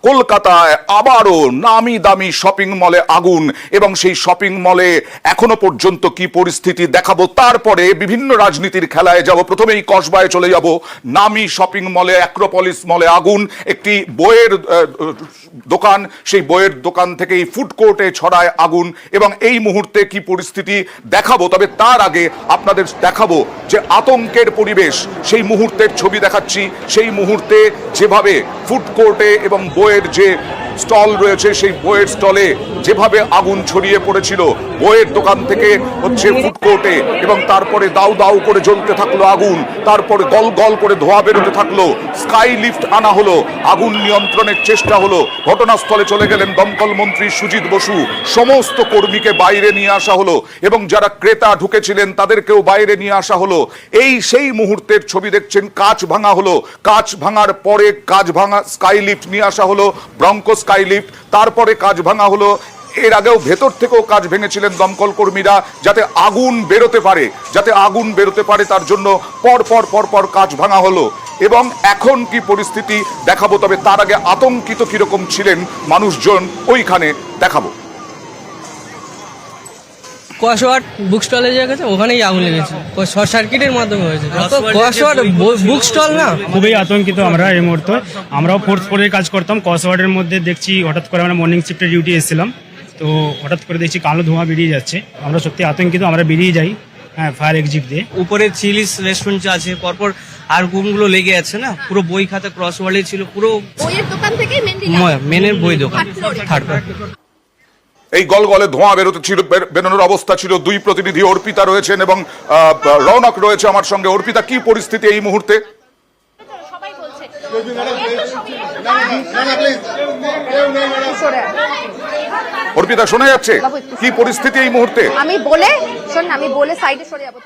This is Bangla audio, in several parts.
কলকাতায় আবারও নামি দামি শপিং মলে আগুন এবং সেই শপিং মলে এখনো পর্যন্ত কি পরিস্থিতি দেখাবো, তারপরে বিভিন্ন রাজনীতির খেলায় যাব। প্রথমেই কসবায় চলে যাব। নামি শপিং মলে অ্যাক্রোপলিস মলে আগুন, একটি বইয়ের দোকান, সেই বইয়ের দোকান থেকেই ফুড কোর্টে ছড়ায় আগুন এবং এই মুহূর্তে কি পরিস্থিতি দেখাবো। তবে তার আগে আপনাদের দেখাবো যে আতঙ্কের পরিবেশ, সেই মুহূর্তের ছবি দেখাচ্ছি। সেই মুহূর্তে যেভাবে ফুড কোর্টে এবং বইয়ের যে স্টল রয়েছে সেই বইয়ের স্টলে যেভাবে আগুন ছড়িয়ে পড়েছিল, বইয়ের দোকান থেকে হচ্ছে ফুড কোর্টে, এবং তারপরে দাউ দাউ করে জ্বলতে থাকলো আগুন, তারপরে গল গল করে ধোঁয়া বেরোতে থাকলো, স্কাই লিফট আনা হলো, আগুন নিয়ন্ত্রণের চেষ্টা হলো। ঘটনাস্থলে চলে গেলেন দমকল মন্ত্রী সুজিত বসু, সমস্ত কর্মীকে বাইরে নিয়ে আসা হলো এবং যারা ক্রেতা ঢুকেছিলেন তাদেরকেও বাইরে নিয়ে আসা হলো। এই সেই মুহূর্তের ছবি দেখছেন। কাঁচ ভাঙা হলো, কাঁচ ভাঙার পরে কাঁচ ভাঙা স্কাই লিফট নিয়ে আসা হলো, ব্রঙ্কো স্কাই লিফট, তারপরে কাঁচ ভাঙা হলো। এর আগেও ভেতর থেকেও কাজ ভেঙেছিলেন দমকল কর্মীরা, যাতে আগুন বেরোতে পারে তার জন্য পর কাজ ভাঙা হলো। এবং এখন কি পরিস্থিতি দেখাবো, তবে তার আগে আতঙ্কিত কিরকম ছিলেন মানুষজন ওইখানে দেখাবো। কসওয়ার্ড বুক স্টলে যে গেছে ওখানেই আগুন লেগেছে, শর্ট সার্কিটের মাধ্যমে হয়েছে। কসওয়ার্ড বুক স্টল না, খুবই আতঙ্কিত আমরা এই মুহূর্তে। আমরাও ফোর্থ ফ্লোরে কাজ করতাম, কসওয়ার্ডের মধ্যে দেখছি হঠাৎ করে আমরা মর্নিং শিফটে ডিউটি এসেছিলাম, তো হঠাৎ করে দেখছি কালো ধোঁয়া বেরিয়ে যাচ্ছে। আমরা সত্যি আতঙ্কিত, আমরা বেরিয়ে যাই ফায়ার এক্সিট দিয়ে। উপরে চিলিস রেস্টুরেন্ট আছে, পরপর আর গুমগুলো লেগে আছে না, পুরো বই খাতা ক্রসওয়ার্ডে ছিল, পুরো বইয়ের দোকান থেকে মেনের বই দোকান থার্ড ফ্লোর। এই গলগলে ধোঁয়া বেরোনোর অবস্থা ছিল। দুই প্রতিনিধি অর্পিতা রয়েছেন এবং রৌনক রয়েছে আমার সঙ্গে। অর্পিতা, কি পরিস্থিতি এই মুহূর্তে? অর্পিতা, শোনা যাচ্ছে? কি পরিস্থিতি এই মুহূর্তে? আমি বলে সাইডে সরে যাবো।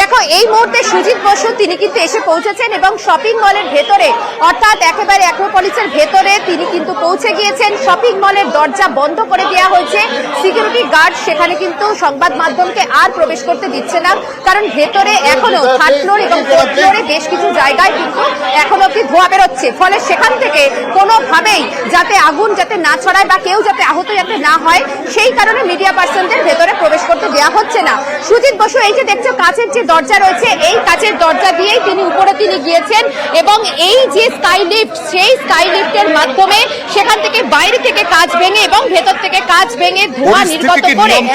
দেখো, এই মুহূর্তে সুজিত বসু তিনি কিন্তু এসে পৌঁছেছেন এবং শপিং মলের ভেতরে, অর্থাৎ একেবারে অ্যাক্রোপলিসের ভেতরে তিনি কিন্তু পৌঁছে গিয়েছেন। শপিং মলের দরজা বন্ধ করে দেওয়া হয়েছে, সিকিউরিটি গার্ড সেখানে কিন্তু সংবাদ মাধ্যমকে আর প্রবেশ করতে দিচ্ছে না, কারণ ভেতরে এখনো থার্ড ফ্লোর এবং ফোর্থ ফ্লোরে বেশ কিছু জায়গায় কিন্তু এখনো অব্দি ধোঁয়া বেরোচ্ছে। ফলে সেখান থেকে কোনোভাবেই যাতে আগুন যাতে না ছড়ায় বা কেউ যাতে আহত যাতে না হয়, সেই কারণে মিডিয়া পার্সনদের ভেতরে প্রবেশ করতে দেওয়া হচ্ছে না। সুজিত বসু, এই যে দেখছো কাঁচের যে দরজা রয়েছে, এই কাঁচের দরজা দিয়েই তিনি উপরে গিয়েছেন এবং এই যে স্কাই লিফট, সেই স্কাই লিফটের মাধ্যমে সেখান থেকে বাইরে থেকে কাঁচ ভেঙে এবং ভেতর থেকে কাঁচ ভেঙে ধোঁয়া নির্গত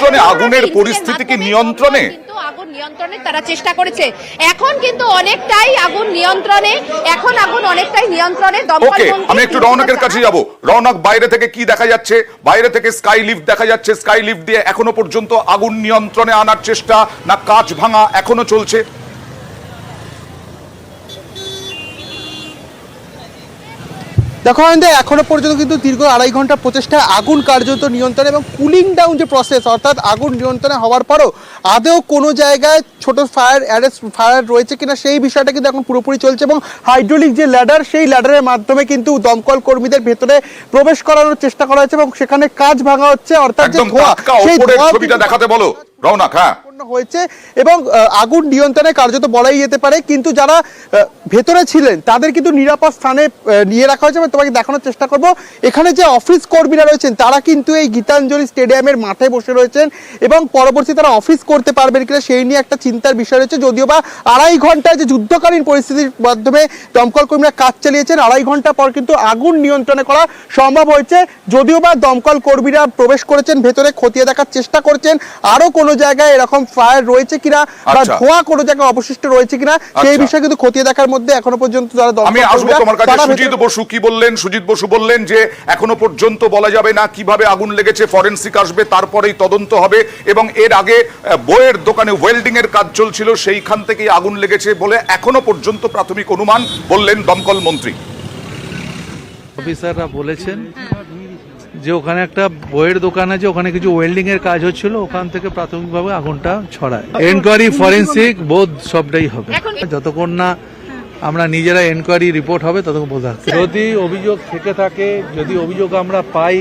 করে আগুনের পরিস্থিতি কি নিয়ন্ত্রণে? আগুন নিয়ন্ত্রণে তারা চেষ্টা করেছে। এখন কিন্তু অনেকটাই আগুন নিয়ন্ত্রণে, দমকল মন্ত্রী। আমি একটু রৌনকের কাছে যাব। রৌনক, বাইরে থেকে কি দেখা যাচ্ছে? বাইরে থেকে স্কাই লিফট দেখা যাচ্ছে, স্কাই লিফট দিয়ে এখনো পর্যন্ত আগুন নিয়ন্ত্রণে আনার চেষ্টা, না কাঁচ ভাঙা এখনো চলছে? দেখো এখনো পর্যন্ত কিন্তু দীর্ঘ 2.5 ঘন্টা প্রচেষ্টা আগুন কার্যত নিয়ন্ত্রণে এবং কুলিং ডাউন যে প্রসেস, অর্থাৎ আগুন নিয়ন্ত্রণে হওয়ার পরও আদৌ কোনো জায়গায় ছোট ফায়ার রয়েছে কিনা সেই বিষয়টা কিন্তু এখন পুরোপুরি চলছে। এবং হাইড্রোলিক যে ল্যাডার, সেই ল্যাডারের মাধ্যমে কিন্তু দমকল কর্মীদের ভেতরে প্রবেশ করানোর চেষ্টা করা হয়েছে এবং সেখানে কাঁচ ভাঙা হচ্ছে, অর্থাৎ যে ধোঁয়া, সেই ছবিটা দেখাতে বলো রৌনক। হ্যাঁ, হয়েছে এবং আগুন নিয়ন্ত্রণে কার্যত বলাই যেতে পারে, কিন্তু যারা ভেতরে ছিলেন তাদের কিন্তু নিরাপদ স্থানে নিয়ে রাখা হয়েছে। আমি তোমাকে দেখানোর চেষ্টা করব, এখানে যে অফিস কর্মীরা রয়েছেন তারা কিন্তু এই গীতাঞ্জলি স্টেডিয়ামের মাঠে বসে রয়েছেন এবং পরবর্তী তারা অফিস করতে পারবেন কিনা সেই নিয়ে একটা চিন্তার বিষয় রয়েছে। যদিও বা 2.5 ঘন্টায় যে যুদ্ধকালীন পরিস্থিতির মাধ্যমে দমকল কর্মীরা কাজ চালিয়েছেন, 2.5 ঘন্টা পর কিন্তু আগুন নিয়ন্ত্রণে করা সম্ভব হয়েছে। যদিও বা দমকল কর্মীরা প্রবেশ করেছেন ভেতরে, খতিয়ে দেখার চেষ্টা করছেন আরো কোনো জায়গায় এরকম ফায়ার রয়েছে কিনা বা ধোঁয়া কোনো জায়গায় অবশিষ্ট রয়েছে কিনা সেই বিষয়ে কিন্তু খতিয়ে দেখার মধ্যে এখনো পর্যন্ত যারা আমি আসবো তোমার কাছে। সুজিত বসু কি বললেন? সুজিত বসু বললেন যে এখনো পর্যন্ত বলা যাবে না কিভাবে আগুন লেগেছে, ফরেনসিক আসবে, তারপরেই তদন্ত হবে এবং এর আগে বইয়ের দোকানে ওয়েল্ডিং এর কাজ চলছিল, সেইখান থেকেই আগুন লেগেছে বলে এখনো পর্যন্ত প্রাথমিক অনুমান, বললেন দমকল মন্ত্রী। অফিসাররা বলেছেন যে ওখানে একটা বইয়ের দোকান আছে, ওখানে কিছু ওয়েল্ডিং এর কাজ হচ্ছিল, ওখান থেকে প্রাথমিকভাবে আগুনটা ছড়ায়। এনকোয়ারি, ফরেনসিক বোধ সবটাই হবে, যতক্ষণ না আমরা নিজেরা এনকোয়ারি রিপোর্ট হবে ততক্ষণ বোঝা। যদি অভিযোগ থেকে থাকে, যদি অভিযোগ আমরা পাই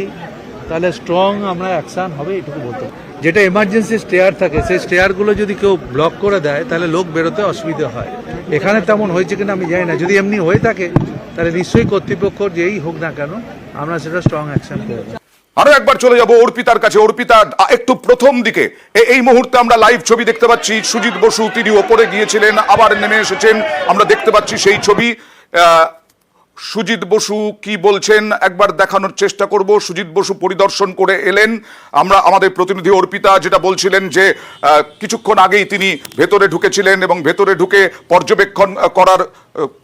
তাহলে স্ট্রং আমরা অ্যাকশন হবে এটুকু বলতে পারি। যেটা এমার্জেন্সি স্টেয়ার থাকে সেই স্টেয়ারগুলো যদি কেউ ব্লক করে দেয় তাহলে লোক বেরোতে অসুবিধা হয়। এখানে তেমন হয়েছে কিনা আমি জানি না, যদি এমনি হয়ে থাকে তাহলে নিশ্চয়ই কর্তৃপক্ষ যেই হোক না কেন আমরা সেটা স্ট্রং অ্যাকশন করব। আরো একবার চলে যাব অর্পিতার কাছে। অর্পিতা, একটু প্রথম দিকে এই মুহূর্তে আমরা লাইভ ছবি দেখতে পাচ্ছি, সুজিত বসু তিনি ওপরে গিয়েছিলেন আবার নেমে এসেছেন, আমরা দেখতে পাচ্ছি সেই ছবি। সুজিত বসু কি বলছেন একবার দেখানোর চেষ্টা করব। সুজিত বসু পরিদর্শন করে এলেন। আমরা আমাদের প্রতিনিধি অর্পিতা যেটা বলছিলেন যে কিছুক্ষণ আগেই তিনি ভেতরে ঢুকেছিলেন এবং ভেতরে ঢুকে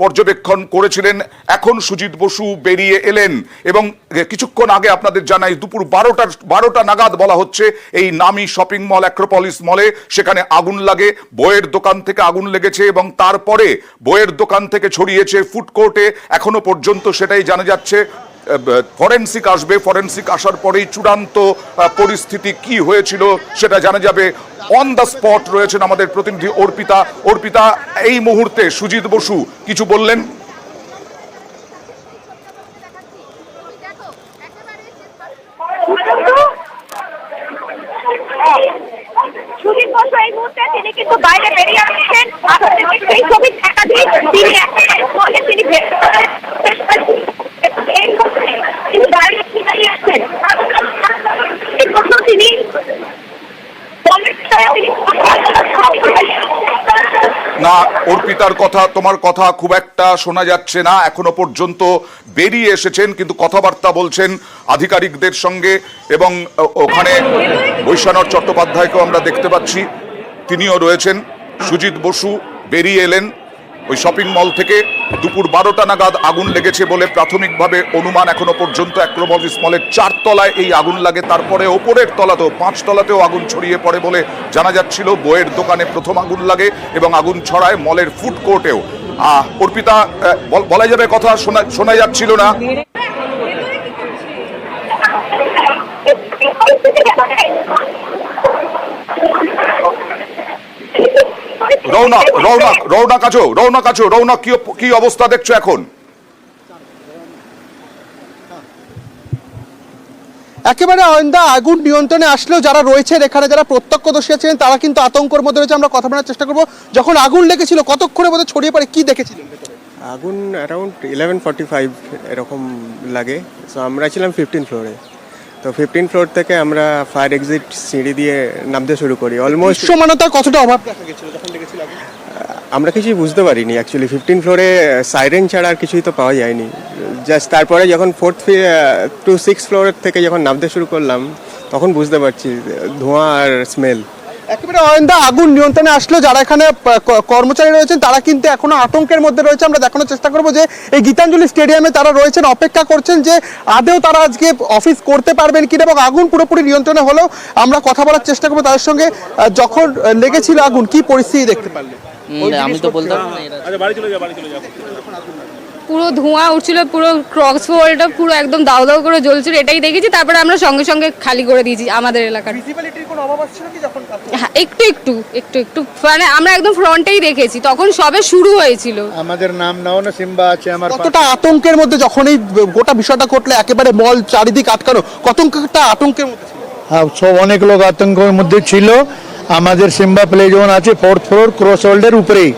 পর্যবেক্ষণ করেছিলেন। এখন সুজিত বসু বেরিয়ে এলেন এবং কিছুক্ষণ আগে আপনাদের জানাই দুপুর 12টা নাগাদ বলা হচ্ছে এই নামি শপিং মল অ্যাক্রোপলিস মলে সেখানে আগুন লাগে। বইয়ের দোকান থেকে আগুন লেগেছে এবং তারপরে বইয়ের দোকান থেকে ছড়িয়েছে ফুড কোর্টে। এখনো পর্যন্ত সেটাই জানা যাচ্ছে। ফরেনসিক আসবে, ফরেনসিক আসার পরেই চূড়ান্ত পরিস্থিতি কি হয়েছিল সেটা জানা যাবে। অন দ্য স্পট রয়েছেন আমাদের প্রতিনিধি অর্পিতা। অর্পিতা, এই মুহূর্তে সুজিত বসু কিছু বললেন। সুজিত বসু এই মুহূর্তে তিনি কিন্তু বাইরে বেরিয়ে আসছেন। আপনাদেরকে সেই ছবি দেখা দিই, তিনি তিনি তিনি বাইরে বেরিয়ে আসছেন। তিনি না অর্পিতার কথা, তোমার কথা খুব একটা শোনা যাচ্ছে না। এখনো পর্যন্ত বেরিয়ে এসেছেন কিন্তু কথাবার্তা বলছেন আধিকারিকদের সঙ্গে এবং ওখানে বৈশ্বনাথ চট্টোপাধ্যায়কেও আমরা দেখতে পাচ্ছি, তিনিও রয়েছেন। সুজিত বসু বেরিয়ে এলেন ওই শপিং মল থেকে। দুপুর 12টা নাগাদ আগুন লেগেছে বলে প্রাথমিকভাবে অনুমান এখনো পর্যন্ত। অ্যাক্রোপলিস মলের 4 তলায় এই আগুন লাগে, তারপরে ওপরের তলাতেও 5 তলাতেও আগুন ছড়িয়ে পড়ে বলে জানা যাচ্ছিল। বইয়ের দোকানে প্রথম আগুন লাগে এবং আগুন ছড়ায় মলের ফুড কোর্টেও। অর্পিতা, বলা যাবে কথা শোনা যাচ্ছিল না। রৌনক কি অবস্থা দেখছো এখন? একেবারে অয়ন্দা, আগুন নিয়ন্ত্রণে আসলেও যারা রয়েছেন এখানে, যারা প্রত্যক্ষদর্শী আছেন তারা কিন্তু আতঙ্কের মধ্যে রয়েছে। আমরা কথা বলার চেষ্টা করবো। যখন আগুন লেগেছিল কতক্ষণের মধ্যে ছড়িয়ে পড়ে, কি দেখেছিলেন? আগুন অ্যারাউন্ড 11:45 এরকম লাগে। সো আমরা ছিলাম 15 ফ্লোরে। তো 15 ফ্লোর থেকে আমরা ফায়ার এক্সিট সিঁড়ি দিয়ে নামতে শুরু করি। অলমোস্ট দৃশ্যমানতার কতটা অভাব দেখা গেছিল যখন লেগেছিল আগুন? আমরা কিছুই বুঝতে পারিনি অ্যাকচুয়ালি। 15 ফ্লোরে সাইরেন ছাড়া আর কিছুই তো পাওয়া যায়নি। জাস্ট তারপরে যখন 4th to 6th ফ্লোরের থেকে যখন নামতে শুরু করলাম তখন বুঝতে পারছি ধোঁয়া আর স্মেল। একেবারে অয়ন্দা, আগুন নিয়ন্ত্রণে আসলেও যারা এখানে কর্মচারী রয়েছেন তারা কিন্তু এখনো আতঙ্কের মধ্যে রয়েছে। আমরা দেখানোর চেষ্টা করবো যে এই গীতাঞ্জলি স্টেডিয়ামে তারা রয়েছেন, অপেক্ষা করছেন যে আদেও তারা আজকে অফিস করতে পারবেন কিনা। এবং আগুন পুরোপুরি নিয়ন্ত্রণে হলেও আমরা কথা বলার চেষ্টা করবো তাদের সঙ্গে। যখন লেগেছিল আগুন, কি পরিস্থিতি দেখতে পারলেন? আমি তো বলতে পারবো না। পুরো ধোঁয়া উঠছিল, পুরো ক্রস রোডটা পুরো একদম দাউ দাউ করে জ্বলছিল, এটাই দেখেছি। তারপরে আমরা সঙ্গে সঙ্গে খালি করে দিয়েছি আমাদের এলাকার। ভিজিবিলিটির কোনো অভাব ছিল কি যখন? হ্যাঁ, একটু মানে আমরা একদম ফ্রন্টেই দেখেছি, তখন সবে শুরু হয়েছিল। আমাদের নাম নাও না, সিম্বা আছে আমার। কতটা আতঙ্কের মধ্যে যখন এই গোটা বিষয়টা ঘটলো, একেবারে মল চারিদিক আটকানো, কতটা আতঙ্কের মধ্যে ছিল? হ্যাঁ, সব অনেক লোক আতঙ্কের মধ্যে ছিল। আমাদের সিম্বা প্লে জোন আছে 4th ফ্লোর ক্রস হোল্ডের উপরেই।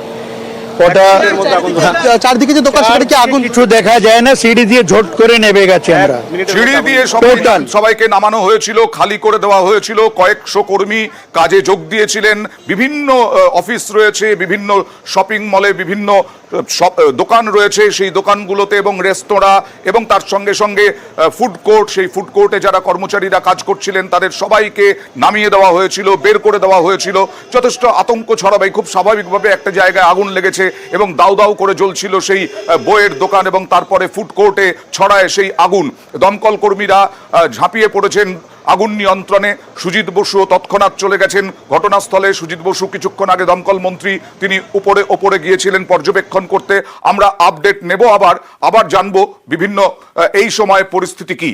ওটা চারদিকে যে দোকান, সেটা কি আগুন কিছু দেখা যায় না, সিঁড়ি দিয়ে ঝট করে নেমে গেছে। আমরা সিঁড়ি দিয়ে সবাইকে নামানো হয়েছিল, খালি করে দেওয়া হয়েছিল। কয়েকশো কর্মী কাজে যোগ দিয়েছিলেন। বিভিন্ন অফিস রয়েছে, বিভিন্ন শপিং মলে বিভিন্ন দোকান রয়েছে, সেই দোকানগুলোতে এবং রেস্তোরাঁ এবং তার সঙ্গে সঙ্গে ফুড কোর্ট, সেই ফুড কোর্টে যারা কর্মচারীরা কাজ করছিলেন তাদের সবাইকে নামিয়ে দেওয়া হয়েছিল, বের করে দেওয়া হয়েছিল। যথেষ্ট আতঙ্ক ছড়াবে। খুব স্বাভাবিকভাবে একটা জায়গায় আগুন লেগেছে এবং দাউ দাউ করে জ্বলছিল সেই বইয়ের দোকান এবং তারপরে ফুড কোর্টে ছড়ায় সেই আগুন। দমকল কর্মীরা ঝাঁপিয়ে পড়েছেন আগুন নিয়ন্ত্রণে। সুজিত বসু তৎক্ষণাৎ চলে গেছেন ঘটনাস্থলে। সুজিত বসু কিছুক্ষণ আগে দমকল মন্ত্রী, তিনি ওপরে গিয়েছিলেন পর্যবেক্ষণ করতে। আমরা আপডেট নেব, আবার জানবো বিভিন্ন এই সময় পরিস্থিতি কি।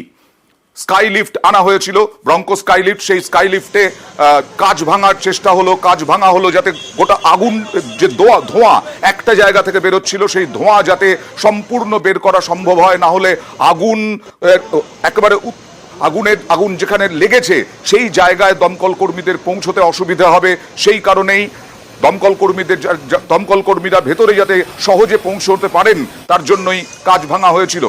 স্কাই লিফট আনা হয়েছিল, ব্রঙ্কো স্কাই লিফট। সেই স্কাই লিফটে কাজ ভাঙার চেষ্টা হলো, কাজ ভাঙা হলো যাতে গোটা আগুন যে ধোঁয়া একটা জায়গা থেকে বেরোচ্ছিল, সেই ধোঁয়া যাতে সম্পূর্ণ বের করা সম্ভব হয়, না হলে আগুন একেবারে আগুন যেখানে লেগেছে সেই জায়গায় দমকল কর্মীদের পৌঁছতে অসুবিধা হবে, সেই কারণেই দমকল কর্মীরা ভেতরে যাতে সহজে পৌঁছতে পারেন তার জন্যই কাজ ভাঙা হয়েছিল।